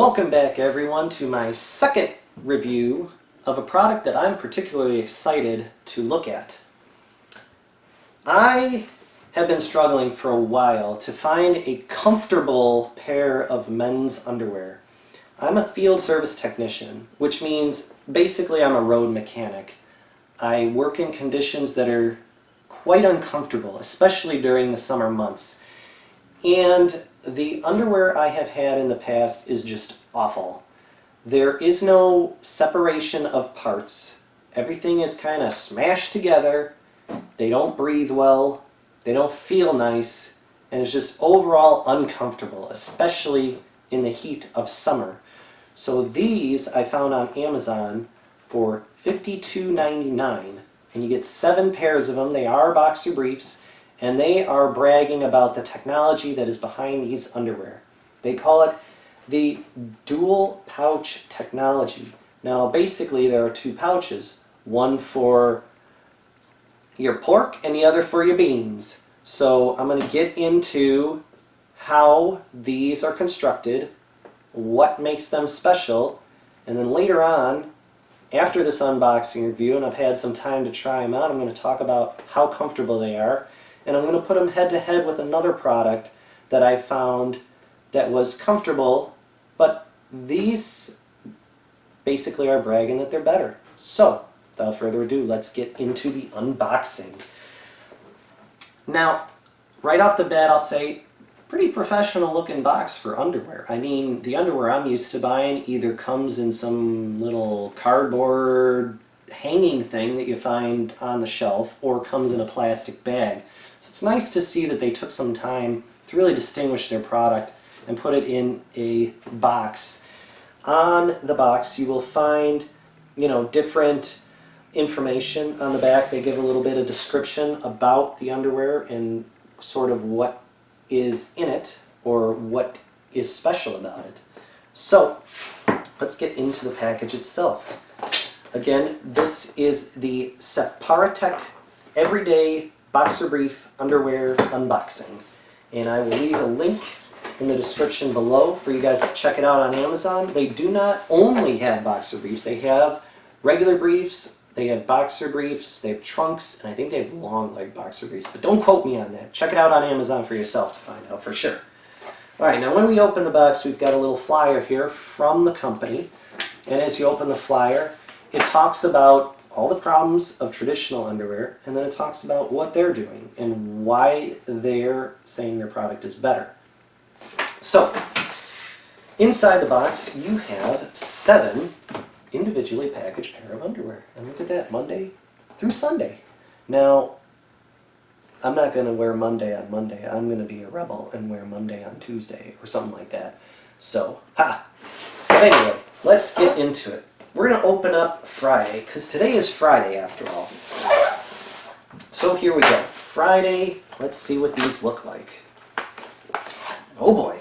Welcome back everyone to my second review of a product that I'm particularly excited to look at. I have been struggling for a while to find a comfortable pair of men's underwear. I'm a field service technician, which means basically I'm a road mechanic. I work in conditions that are quite uncomfortable, especially during the summer months. And the underwear I have had in the past is just awful. There is no separation of parts. Everything is kind of smashed together. They don't breathe well. They don't feel nice. And it's just overall uncomfortable, especially in the heat of summer. So these I found on Amazon for $52.99. And you get 7 pairs of them. They are boxer briefs. And they are bragging about the technology that is behind these underwear. They call it the dual pouch technology. Now basically there are 2 pouches, one for your pork and the other for your beans. So I'm going to get into how these are constructed, what makes them special, and then later on, after this unboxing review, and I've had some time to try them out, I'm going to talk about how comfortable they are. And I'm going to put them head to head with another product that I found that was comfortable, but these basically are bragging that they're better. So, without further ado, let's get into the unboxing. Now, right off the bat, I'll say, pretty professional looking box for underwear. I mean, the underwear I'm used to buying either comes in some little cardboard hanging thing that you find on the shelf or comes in a plastic bag. So it's nice to see that they took some time to really distinguish their product and put it in a box. On the box you will find, different information on the back. They give a little bit of description about the underwear and sort of what is in it or what is special about it. So let's get into the package itself. Again, this is the Separatec Everyday Boxer Brief Underwear Unboxing. And I will leave a link in the description below for you guys to check it out on Amazon. They do not only have boxer briefs, they have regular briefs, they have boxer briefs, they have trunks, and I think they have long leg boxer briefs. But don't quote me on that. Check it out on Amazon for yourself to find out for sure. Alright, now when we open the box, we've got a little flyer here from the company. And as you open the flyer, it talks about all the problems of traditional underwear, and then it talks about what they're doing and why they're saying their product is better. So, inside the box you have 7 individually packaged pair of underwear. And look at that, Monday through Sunday. Now, I'm not going to wear Monday on Monday. I'm going to be a rebel and wear Monday on Tuesday or something like that. So, But anyway, let's get into it. We're going to open up Friday, because today is Friday after all. So here we go. Friday, let's see what these look like. Oh boy.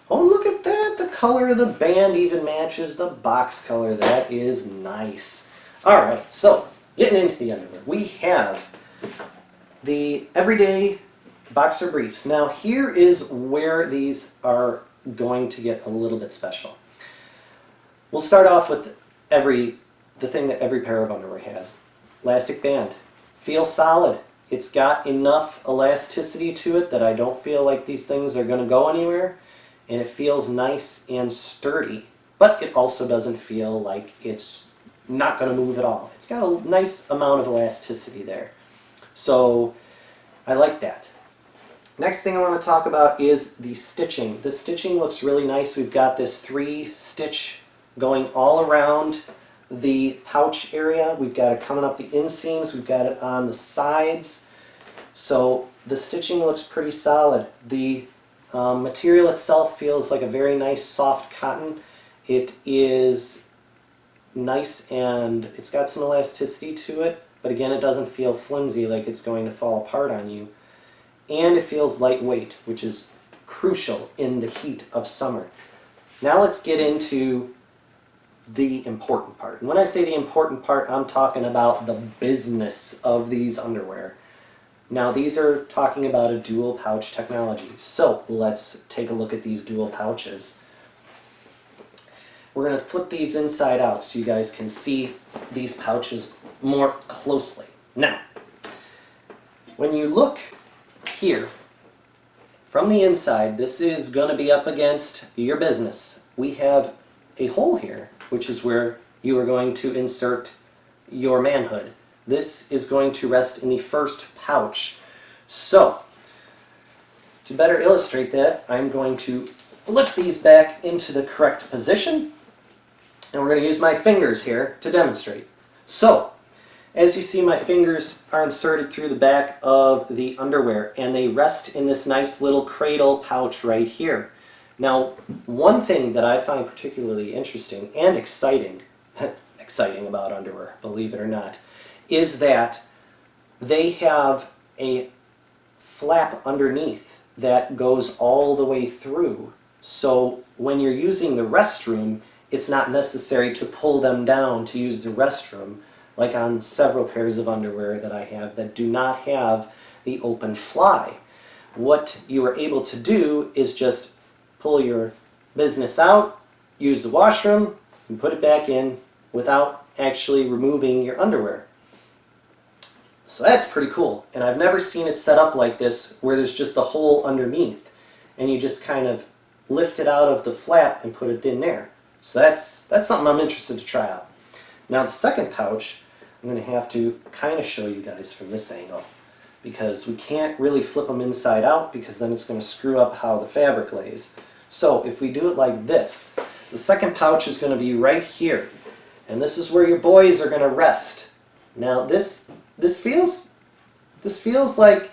Oh, look at that. The color of the band even matches the box color. That is nice. Alright, so getting into the underwear. We have the Everyday Boxer Briefs. Now here is where these are going to get a little bit special. We'll start off with the thing that every pair of underwear has. Elastic band. Feels solid. It's got enough elasticity to it that I don't feel like these things are going to go anywhere. And it feels nice and sturdy. But it also doesn't feel like it's not going to move at all. It's got a nice amount of elasticity there. So I like that. Next thing I want to talk about is the stitching. The stitching looks really nice. We've got this 3-stitch going all around the pouch area. We've got it coming up the inseams. We've got it on the sides. So the stitching looks pretty solid. The material itself feels like a very nice soft cotton. It is nice and it's got some elasticity to it, but again it doesn't feel flimsy like it's going to fall apart on you. And it feels lightweight, which is crucial in the heat of summer. Now let's get into the important part. And when I say the important part, I'm talking about the business of these underwear. Now these are talking about a dual pouch technology. So let's take a look at these dual pouches. we're going to flip these inside out so you guys can see these pouches more closely. Now, when you look here, from the inside, this is going to be up against your business. We have a hole here, which is where you are going to insert your manhood. This is going to rest in the first pouch. So, to better illustrate that, I'm going to flip these back into the correct position, and we're going to use my fingers here to demonstrate. So, as you see, my fingers are inserted through the back of the underwear, and they rest in this nice little cradle pouch right here. Now, one thing that I find particularly interesting and exciting, exciting about underwear, believe it or not, is that they have a flap underneath that goes all the way through. So when you're using the restroom, it's not necessary to pull them down to use the restroom, like on several pairs of underwear that I have that do not have the open fly. What you are able to do is just pull your business out, use the washroom, and put it back in without actually removing your underwear. So that's pretty cool, and I've never seen it set up like this where there's just a hole underneath and you just kind of lift it out of the flap and put it in there. So that's something I'm interested to try out. Now the second pouch, I'm going to have to kind of show you guys from this angle, because we can't really flip them inside out because then it's going to screw up how the fabric lays. So if we do it like this, the second pouch is going to be right here, and this is where your boys are going to rest. Now this feels like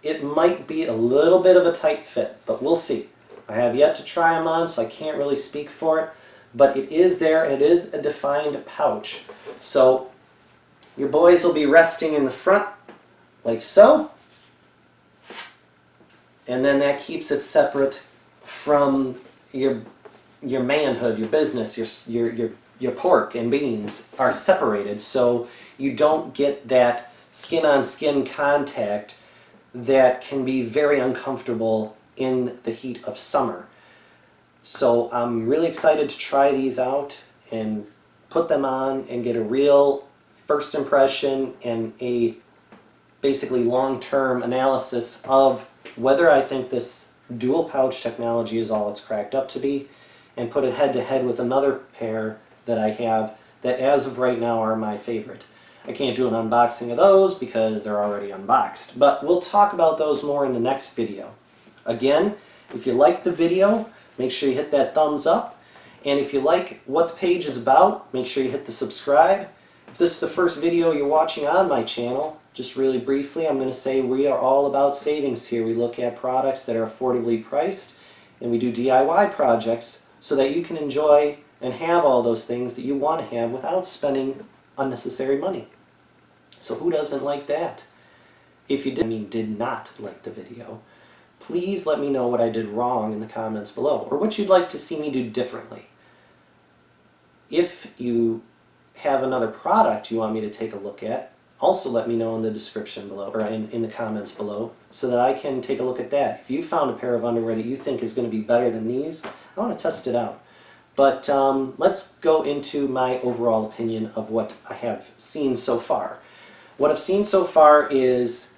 it might be a little bit of a tight fit, but we'll see. I have yet to try them on, so I can't really speak for it, but it is there and it is a defined pouch. So your boys will be resting in the front like so, and then that keeps it separate from your manhood, your business, your pork and beans are separated, so you don't get that skin-on-skin contact that can be very uncomfortable in the heat of summer. So I'm really excited to try these out and put them on and get a real first impression and a basically long-term analysis of whether I think this dual pouch technology is all it's cracked up to be, and put it head-to-head with another pair that I have that as of right now are my favorite. I can't do an unboxing of those because they're already unboxed, but we'll talk about those more in the next video. Again, if you like the video, make sure you hit that thumbs up, and if you like what the page is about, make sure you hit the subscribe. If this is the first video you're watching on my channel, just really briefly, I'm going to say we are all about savings here. We look at products that are affordably priced, and we do DIY projects so that you can enjoy and have all those things that you want to have without spending unnecessary money. So who doesn't like that? If you did not like the video, please let me know what I did wrong in the comments below, or what you'd like to see me do differently. If you have another product you want me to take a look at, also let me know in the description below, or in the comments below, so that I can take a look at that. If you found a pair of underwear that you think is going to be better than these, I want to test it out. But let's go into my overall opinion of what I have seen so far. What I've seen so far is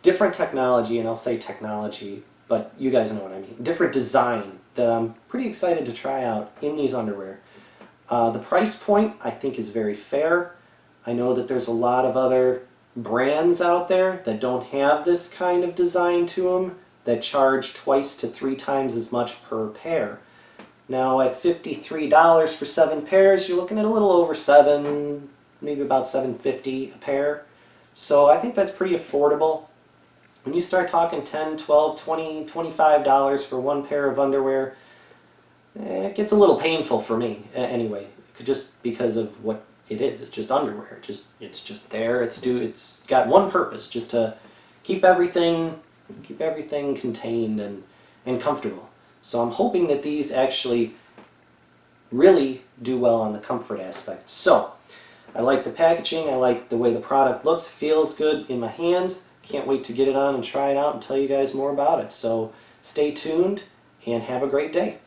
different technology, and I'll say technology, but you guys know what I mean. Different design that I'm pretty excited to try out in these underwear. The price point I think is very fair. I know that there's a lot of other brands out there that don't have this kind of design to them, that charge 2 to 3 times as much per pair. Now at $53 for 7 pairs, you're looking at a little over $7, maybe about $7.50 a pair. So I think that's pretty affordable. When you start talking $10, $12, $20, $25 for 1 pair of underwear, it gets a little painful for me anyway, just because of what it is. It's just underwear. It's just there. It's got one purpose, just to keep everything contained and comfortable. So I'm hoping that these actually really do well on the comfort aspect. So I like the packaging. I like the way the product looks. Feels good in my hands. Can't wait to get it on and try it out and tell you guys more about it. So stay tuned and have a great day.